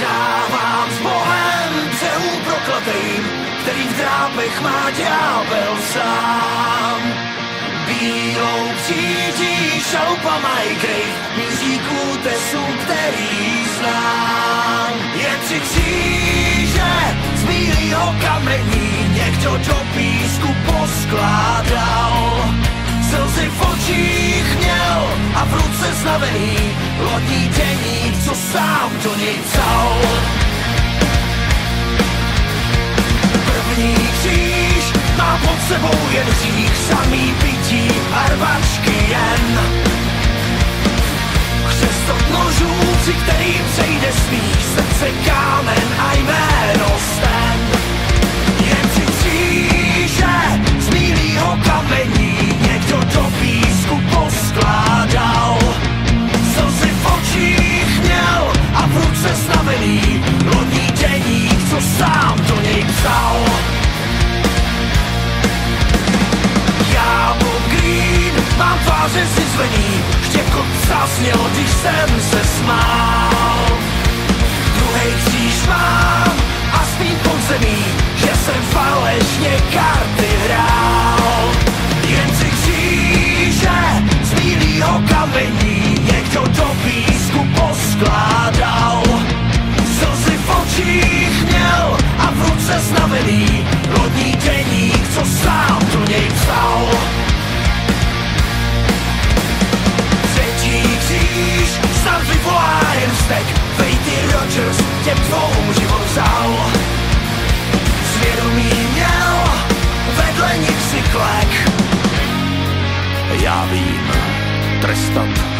Dávám s Bohem přehu prokletým, který v drápech má ďábel sám. Bílou přítí šalupa mají kryt, míří k útesu, který znám. Je 3 kříže z bílýho kamení, někdo do písku poskládal. Slzy v očích měl a v ruce znavený lodní deník, co sám do něj psal. První kříž má pod sebou jen hřích, samý pití a rvačky jen. Křest od nožů, při který přejde smích, srdce kámen a jméno sten. Jen 3 kříže z bílýho kamení, někdo do písku poskládal. Slzy v očích měl a v ruce znavený lodní deník, co sám do něj psal. Já Bob Green, mám tváře si zvený, štěkot zazněl, když jsem se smál. Druhej kříž mám a spím pod zemí, že jsem falešně karty hrál. Jen 3 kříže z bílýho kamení, někdo do písku poskládal. Slzy v očích měl a v ruce znavený lodní deník, co sám do něj psal. Třetí kříž snad vyvolá jen vztek, Vejty Rogers těm 2 život vzal. Svědomí měl vedle nich si klek. Já vím, trestat